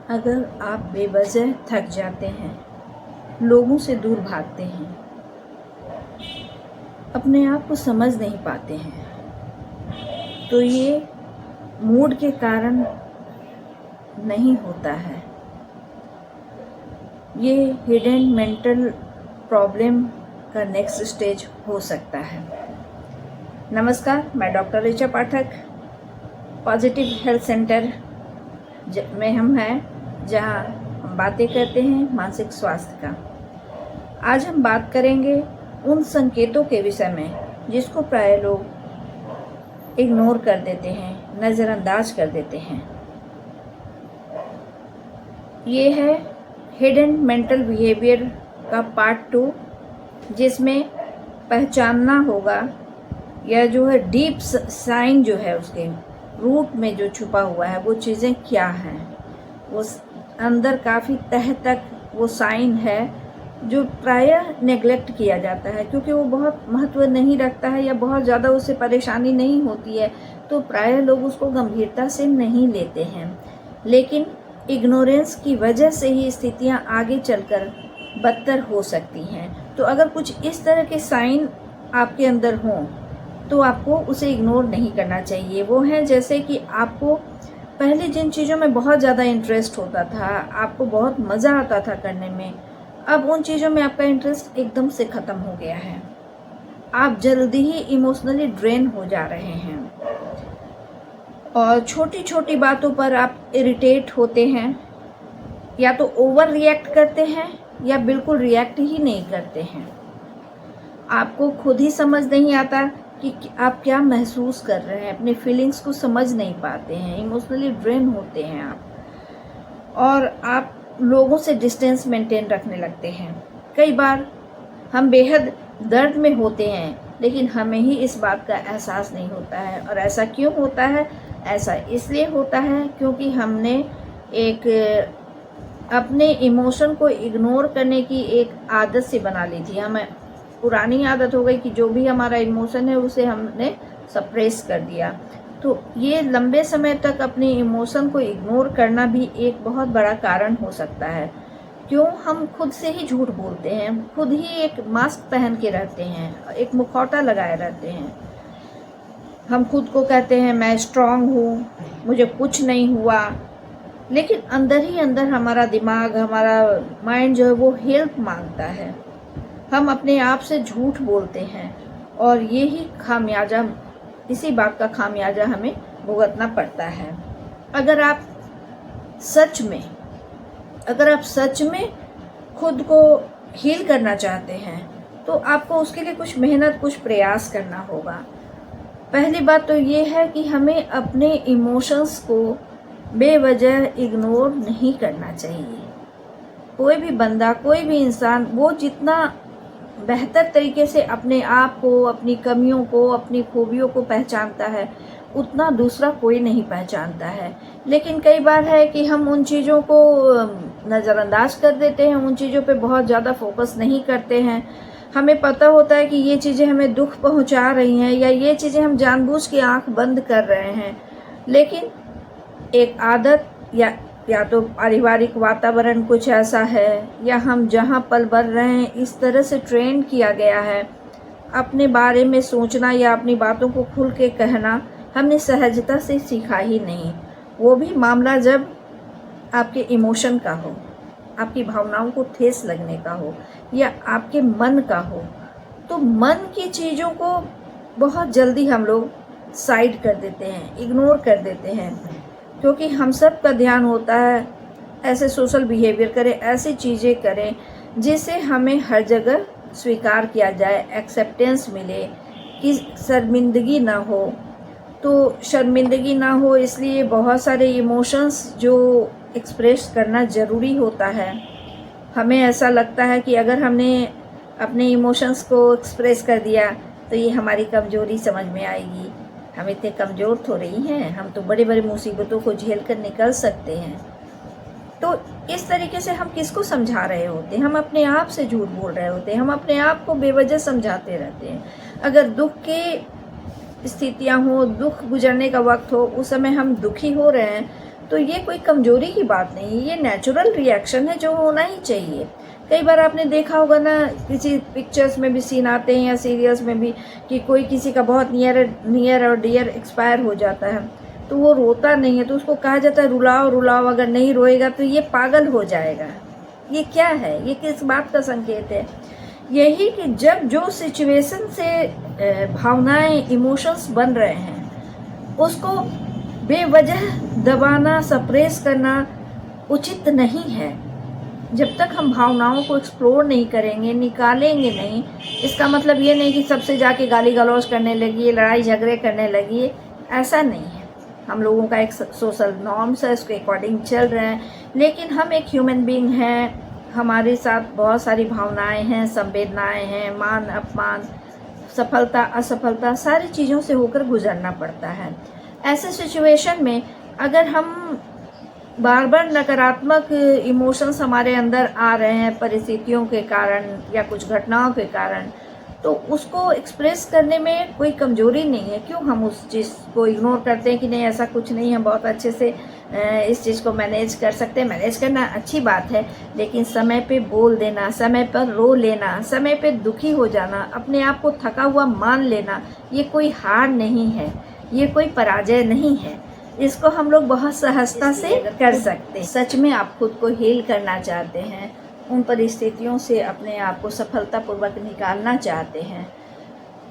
अगर आप बेवजह थक जाते हैं, लोगों से दूर भागते हैं, अपने आप को समझ नहीं पाते हैं, तो ये मूड के कारण नहीं होता है। ये हिडन मेंटल प्रॉब्लम का नेक्स्ट स्टेज हो सकता है। नमस्कार, मैं डॉक्टर ऋचा पाठक, पॉजिटिव हेल्थ सेंटर में हम हैं, जहां हम बातें करते हैं मानसिक स्वास्थ्य का। आज हम बात करेंगे उन संकेतों के विषय में जिसको प्राय लोग इग्नोर कर देते हैं, नज़रअंदाज कर देते हैं। ये है हिडन मेंटल बिहेवियर का पार्ट 2, जिसमें पहचानना होगा या जो है डीप साइन जो है उसके रूट में जो छुपा हुआ है वो चीज़ें क्या हैं। वो अंदर काफ़ी तह तक वो साइन है जो प्रायः नेग्लेक्ट किया जाता है, क्योंकि वो बहुत महत्व नहीं रखता है या बहुत ज़्यादा उससे परेशानी नहीं होती है, तो प्रायः लोग उसको गंभीरता से नहीं लेते हैं। लेकिन इग्नोरेंस की वजह से ही स्थितियां आगे चलकर बदतर हो सकती हैं। तो अगर कुछ इस तरह के साइन आपके अंदर हों तो आपको उसे इग्नोर नहीं करना चाहिए। वो हैं जैसे कि आपको पहले जिन चीज़ों में बहुत ज़्यादा इंटरेस्ट होता था, आपको बहुत मज़ा आता था करने में, अब उन चीज़ों में आपका इंटरेस्ट एकदम से ख़त्म हो गया है। आप जल्दी ही इमोशनली ड्रेन हो जा रहे हैं और छोटी छोटी बातों पर आप इरिटेट होते हैं, या तो ओवर रिएक्ट करते हैं या बिल्कुल रिएक्ट ही नहीं करते हैं। आपको खुद ही समझ नहीं आता कि आप क्या महसूस कर रहे हैं, अपने फीलिंग्स को समझ नहीं पाते हैं, इमोशनली ड्रेन होते हैं आप, और आप लोगों से डिस्टेंस मेंटेन रखने लगते हैं। कई बार हम बेहद दर्द में होते हैं, लेकिन हमें ही इस बात का एहसास नहीं होता है। और ऐसा क्यों होता है? ऐसा इसलिए होता है क्योंकि हमने एक अपने इमोशन को इग्नोर करने की एक आदत सी बना ली थी। हमें पुरानी आदत हो गई कि जो भी हमारा इमोशन है उसे हमने सप्रेस कर दिया। तो ये लंबे समय तक अपने इमोशन को इग्नोर करना भी एक बहुत बड़ा कारण हो सकता है। क्यों? हम खुद से ही झूठ बोलते हैं, खुद ही एक मास्क पहन के रहते हैं, एक मुखौटा लगाए रहते हैं। हम खुद को कहते हैं मैं स्ट्रांग हूँ, मुझे कुछ नहीं हुआ, लेकिन अंदर ही अंदर हमारा दिमाग, हमारा माइंड जो है वो हेल्प मांगता है। हम अपने आप से झूठ बोलते हैं और ये ही खामियाजा, इसी बात का खामियाजा हमें भुगतना पड़ता है। अगर आप सच में खुद को हील करना चाहते हैं तो आपको उसके लिए कुछ मेहनत, कुछ प्रयास करना होगा। पहली बात तो ये है कि हमें अपने इमोशंस को बेवजह इग्नोर नहीं करना चाहिए। कोई भी बंदा, कोई भी इंसान वो जितना बेहतर तरीके से अपने आप को, अपनी कमियों को, अपनी खूबियों को पहचानता है, उतना दूसरा कोई नहीं पहचानता है। लेकिन कई बार है कि हम उन चीज़ों को नज़रअंदाज कर देते हैं, उन चीज़ों पे बहुत ज़्यादा फोकस नहीं करते हैं। हमें पता होता है कि ये चीज़ें हमें दुख पहुंचा रही हैं या ये चीज़ें हम जानबूझ के आंख बंद कर रहे हैं, लेकिन एक आदत या तो पारिवारिक वातावरण कुछ ऐसा है, या हम जहाँ पल भर रहे हैं इस तरह से ट्रेन किया गया है, अपने बारे में सोचना या अपनी बातों को खुल के कहना हमने सहजता से सीखा ही नहीं। वो भी मामला जब आपके इमोशन का हो, आपकी भावनाओं को ठेस लगने का हो, या आपके मन का हो। तो मन की चीज़ों को बहुत जल्दी हम लोग साइड कर देते हैं, इग्नोर कर देते हैं, क्योंकि हम सब का ध्यान होता है ऐसे सोशल बिहेवियर करें, ऐसी चीज़ें करें जिससे हमें हर जगह स्वीकार किया जाए, एक्सेप्टेंस मिले, कि शर्मिंदगी ना हो। तो शर्मिंदगी ना हो इसलिए बहुत सारे इमोशंस जो एक्सप्रेस करना ज़रूरी होता है। हमें ऐसा लगता है कि अगर हमने अपने इमोशंस को एक्सप्रेस कर दिया तो ये हमारी कमज़ोरी समझ में आएगी, हम इतने कमज़ोर तो रही हैं, हम तो बड़े बड़े मुसीबतों को झेल कर निकल सकते हैं। तो इस तरीके से हम किसको समझा रहे होते हैं? हम अपने आप से झूठ बोल रहे होते हैं, हम अपने आप को बेवजह समझाते रहते हैं। अगर दुख की स्थितियां हो, दुख गुजरने का वक्त हो, उस समय हम दुखी हो रहे हैं तो ये कोई कमज़ोरी की बात नहीं, ये नेचुरल रिएक्शन है जो होना ही चाहिए। कई बार आपने देखा होगा ना, किसी पिक्चर्स में भी सीन आते हैं या सीरियल्स में भी, कि कोई किसी का बहुत नियर और डियर एक्सपायर हो जाता है तो वो रोता नहीं है, तो उसको कहा जाता है रुलाओ रुलाओ, अगर नहीं रोएगा तो ये पागल हो जाएगा। ये क्या है, ये किस बात का संकेत है? यही कि जब जो सिचुएशन से भावनाएं, इमोशंस बन रहे हैं, उसको बेवजह दबाना, सप्रेस करना उचित नहीं है। जब तक हम भावनाओं को एक्सप्लोर नहीं करेंगे, निकालेंगे नहीं, इसका मतलब ये नहीं कि सबसे जाके गाली गलौज करने लगी, लड़ाई झगड़े करने लगी, ऐसा नहीं है। हम लोगों का एक सोशल नॉर्म्स है, उसके अकॉर्डिंग चल रहे हैं, लेकिन हम एक ह्यूमन बीइंग हैं, हमारे साथ बहुत सारी भावनाएं हैं, संवेदनाएं हैं, मान अपमान, सफलता असफलता, सारी चीज़ों से होकर गुजरना पड़ता है। ऐसे सिचुएशन में अगर हम बार बार नकारात्मक इमोशंस हमारे अंदर आ रहे हैं परिस्थितियों के कारण या कुछ घटनाओं के कारण, तो उसको एक्सप्रेस करने में कोई कमज़ोरी नहीं है। क्यों हम उस चीज़ को इग्नोर करते हैं कि नहीं ऐसा कुछ नहीं, हम बहुत अच्छे से इस चीज़ को मैनेज कर सकते हैं। मैनेज करना अच्छी बात है, लेकिन समय पे बोल देना, समय पर रो लेना, समय पे दुखी हो जाना, अपने आप को थका हुआ मान लेना, ये कोई हार नहीं है, ये कोई पराजय नहीं है। इसको हम लोग बहुत सहजता से कर सकते हैं। सच में आप खुद को हील करना चाहते हैं, उन परिस्थितियों से अपने आप को सफलतापूर्वक निकालना चाहते हैं,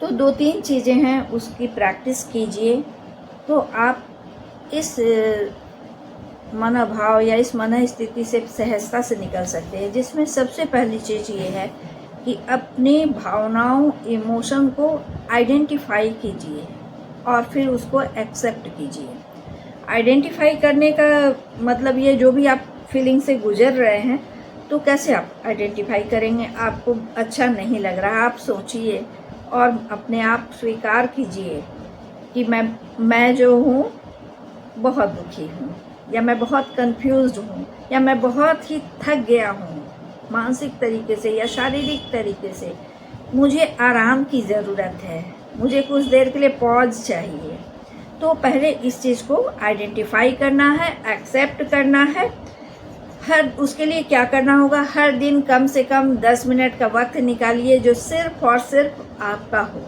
तो 2-3 चीज़ें हैं, उसकी प्रैक्टिस कीजिए तो आप इस मनोभाव या इस मन स्थिति से सहजता से निकल सकते हैं। जिसमें सबसे पहली चीज़ ये है कि अपनी भावनाओं, इमोशन को आइडेंटिफाई कीजिए और फिर उसको एक्सेप्ट कीजिए। आइडेंटिफाई करने का मतलब ये, जो भी आप फीलिंग से गुजर रहे हैं, तो कैसे आप आइडेंटिफाई करेंगे? आपको अच्छा नहीं लग रहा, आप सोचिए और अपने आप स्वीकार कीजिए कि मैं जो हूँ बहुत दुखी हूँ, या मैं बहुत कंफ्यूज्ड हूँ, या मैं बहुत ही थक गया हूँ मानसिक तरीके से या शारीरिक तरीके से, मुझे आराम की ज़रूरत है, मुझे कुछ देर के लिए पॉज चाहिए। तो पहले इस चीज़ को आइडेंटिफाई करना है, एक्सेप्ट करना है। उसके लिए क्या करना होगा? हर दिन कम से कम 10 मिनट का वक्त निकालिए जो सिर्फ और सिर्फ आपका हो।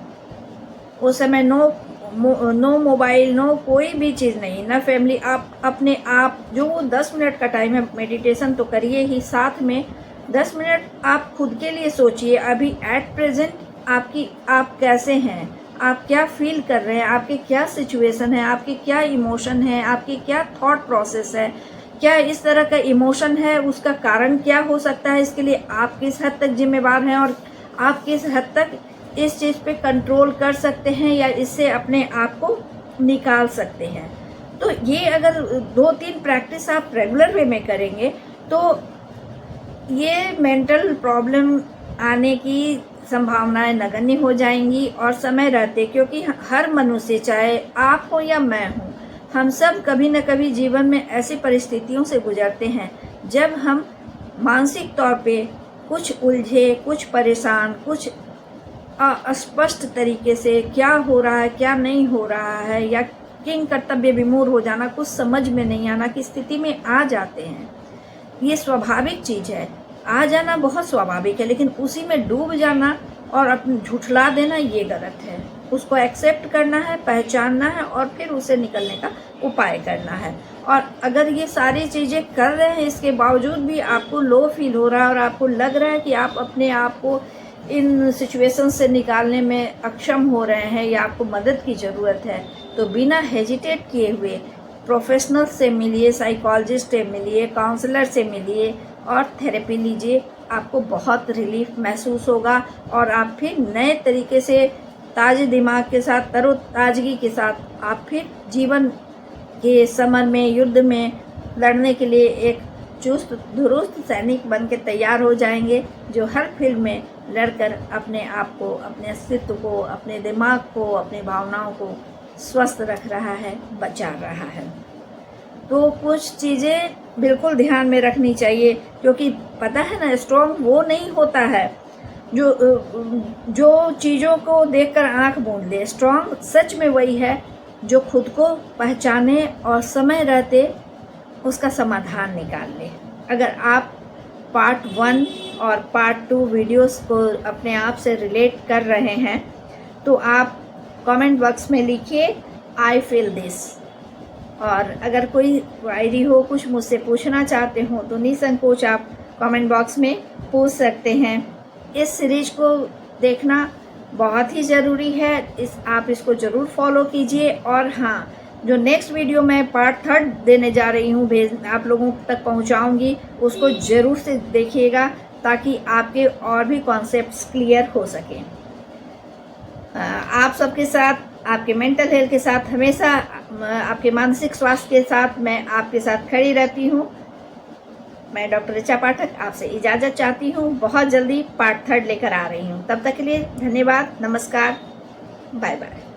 उस समय नो मोबाइल, नो कोई भी चीज़ नहीं, ना फैमिली, आप अपने आप, जो वो 10 मिनट का टाइम है, मेडिटेशन तो करिए ही, साथ में 10 मिनट आप खुद के लिए सोचिए अभी एट प्रेजेंट आप कैसे हैं, आप क्या फील कर रहे हैं, आपके क्या सिचुएशन है, आपके क्या इमोशन है, आपकी क्या थॉट प्रोसेस है, क्या इस तरह का इमोशन है, उसका कारण क्या हो सकता है, इसके लिए आप किस हद तक जिम्मेवार हैं और आप किस हद तक इस चीज़ पे कंट्रोल कर सकते हैं या इससे अपने आप को निकाल सकते हैं। तो ये अगर 2-3 प्रैक्टिस आप रेगुलर वे में करेंगे तो ये मेंटल प्रॉब्लम आने की संभावनाएं नगण्य हो जाएंगी और समय रहते, क्योंकि हर मनुष्य, चाहे आप हो या मैं हूँ, हम सब कभी न कभी जीवन में ऐसी परिस्थितियों से गुजरते हैं जब हम मानसिक तौर पे कुछ उलझे, कुछ परेशान, कुछ अस्पष्ट तरीके से क्या हो रहा है, क्या नहीं हो रहा है, या किंग कर्तव्य विमूढ़ हो जाना, कुछ समझ में नहीं आना की स्थिति में आ जाते हैं। ये स्वाभाविक चीज़ है, आ जाना बहुत स्वाभाविक है, लेकिन उसी में डूब जाना और अपने झुठला देना ये गलत है। उसको एक्सेप्ट करना है, पहचानना है और फिर उसे निकलने का उपाय करना है। और अगर ये सारी चीज़ें कर रहे हैं, इसके बावजूद भी आपको लो फील हो रहा है और आपको लग रहा है कि आप अपने आप को इन सिचुएशन से निकालने में अक्षम हो रहे हैं या आपको मदद की ज़रूरत है, तो बिना हेजिटेट किए हुए प्रोफेशनल से मिलिए, साइकोलॉजिस्ट से मिलिए, काउंसलर से मिलिए और थेरेपी लीजिए। आपको बहुत रिलीफ महसूस होगा और आप फिर नए तरीके से ताज़े दिमाग के साथ, तरोताज़गी के साथ आप फिर जीवन के समर में, युद्ध में लड़ने के लिए एक चुस्त दुरुस्त सैनिक बन के तैयार हो जाएंगे, जो हर फील्ड में लड़कर अपने आप को, अपने अस्तित्व को, अपने दिमाग को, अपनी भावनाओं को स्वस्थ रख रहा है, बचा रहा है। तो कुछ चीज़ें बिल्कुल ध्यान में रखनी चाहिए, क्योंकि पता है ना, स्ट्रॉन्ग वो नहीं होता है जो चीज़ों को देखकर आंख मूंद ले। स्ट्रॉन्ग सच में वही है जो खुद को पहचाने और समय रहते उसका समाधान निकाल लें। अगर आप पार्ट 1 और पार्ट 2 वीडियोस को अपने आप से रिलेट कर रहे हैं तो आप कमेंट बॉक्स में लिखिए आई फील दिस। और अगर कोई क्वायरी हो, कुछ मुझसे पूछना चाहते हो तो निसंकोच आप कमेंट बॉक्स में पूछ सकते हैं। इस सीरीज को देखना बहुत ही ज़रूरी है, आप इसको ज़रूर फॉलो कीजिए। और हाँ, जो नेक्स्ट वीडियो मैं पार्ट 3 देने जा रही हूँ, आप लोगों तक पहुँचाऊँगी, उसको ज़रूर से देखिएगा ताकि आपके और भी कॉन्सेप्ट्स क्लियर हो सकें। आप सबके साथ, आपके मेंटल हेल्थ के साथ, हमेशा आपके मानसिक स्वास्थ्य के साथ मैं आपके साथ खड़ी रहती हूँ। मैं डॉक्टर ऋचा पाठक आपसे इजाज़त चाहती हूँ। बहुत जल्दी पार्ट 3 लेकर आ रही हूँ। तब तक के लिए धन्यवाद, नमस्कार, बाय बाय।